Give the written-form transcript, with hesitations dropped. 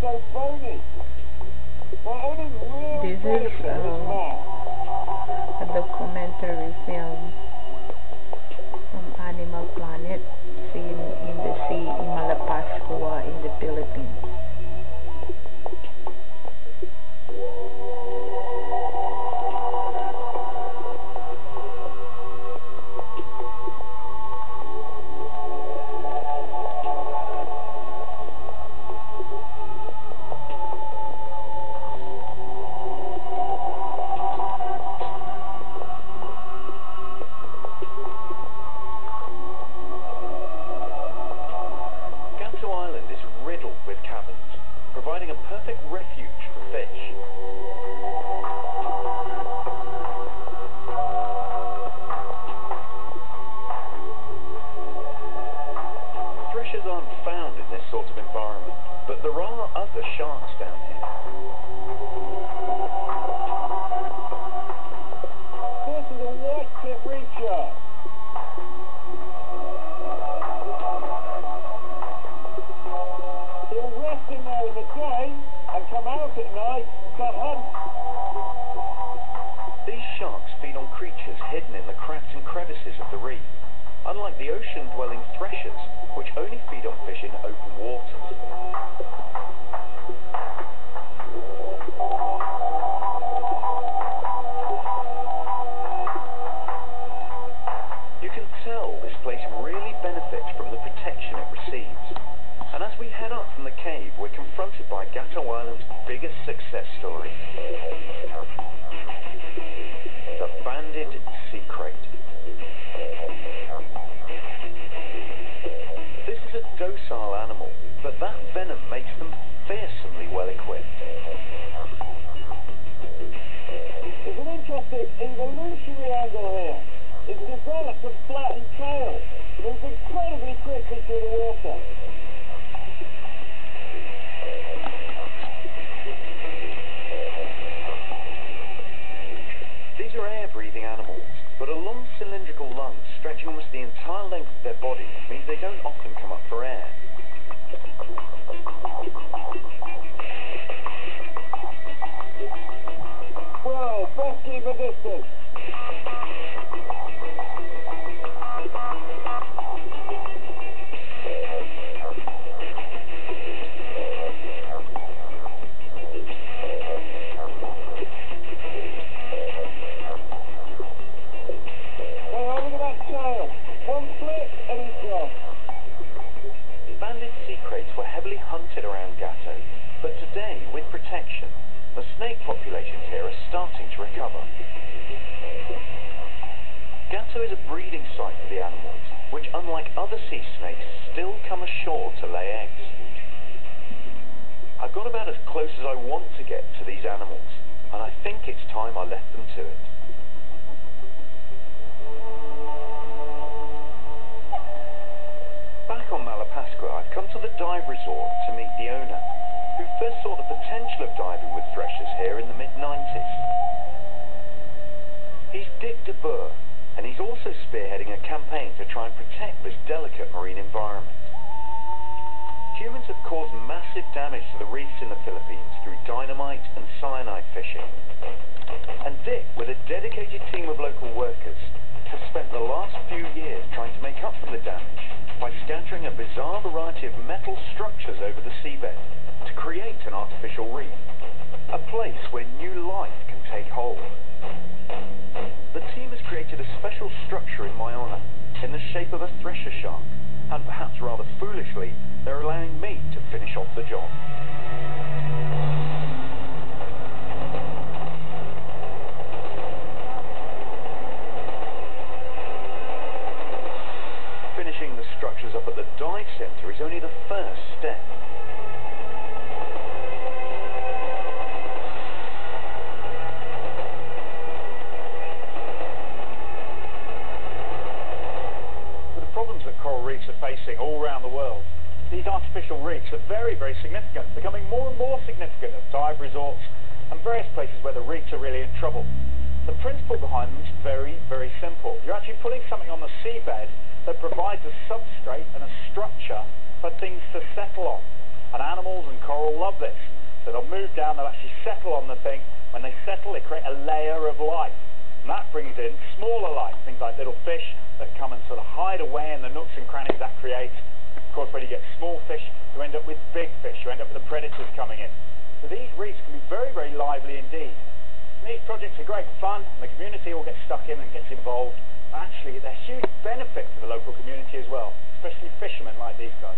so phony. My only real This is a documentary film from Animal Planet, seen in the sea in Malapascua in the Philippines. Providing a perfect refuge for fish. Threshers aren't found in this sort of environment, but there are other sharks down here. This is a white-tip reef shark. He'll rest in there in the day and come out at night to hunt. These sharks feed on creatures hidden in the cracks and crevices of the reef, unlike the ocean-dwelling threshers, which only feed on fish in open waters. You can tell this place really benefits from the protection it receives. And as we head up from the cave, we're confronted by Gato Island's biggest success story. The banded sea crate. This is a docile animal, but that venom makes them fearsomely well equipped. There's an interesting evolutionary angle here. It's developed a flattened tail. It moves incredibly quickly through the water. These are air-breathing animals, but a long cylindrical lungs stretching almost the entire length of their body means they don't often come up for air. Whoa, best keep a distance. One flip and he's gone. Banded sea crates were heavily hunted around Gato, but today, with protection, the snake populations here are starting to recover. Gato is a breeding site for the animals, which, unlike other sea snakes, still come ashore to lay eggs. I've got about as close as I want to get to these animals, and I think it's time I left them to it. Back on Malapascua, I've come to the dive resort to meet the owner, who first saw the potential of diving with threshers here in the mid-90s. He's Dick de Boer, and he's also spearheading a campaign to try and protect this delicate marine environment. Humans have caused massive damage to the reefs in the Philippines through dynamite and cyanide fishing. And Dick, with a dedicated team of local workers, has spent the last few years trying to make up for the damage by scattering a bizarre variety of metal structures over the seabed to create an artificial reef, a place where new life can take hold. The team has created a special structure in my honour, in the shape of a thresher shark, and perhaps rather foolishly, they're allowing me to finish off the job. Finishing the structures up at the dive centre is only the first step. With the problems that coral reefs are facing all around the world, these artificial reefs are very, very significant, becoming more and more significant at dive resorts and various places where the reefs are really in trouble. The principle behind them is very, very simple. You're actually putting something on the seabed that provides a substrate and a structure for things to settle on. And animals and coral love this. So they'll move down, they'll actually settle on the thing. When they settle, they create a layer of light. And that brings in smaller life, things like little fish that come and sort of hide away in the nooks and crannies that creates. Of course, when you get small fish, you end up with big fish. You end up with the predators coming in. So these reefs can be very, very lively indeed. And these projects are great fun, and the community all gets stuck in and gets involved. But actually, they're a huge benefit to the local community as well, especially fishermen like these guys.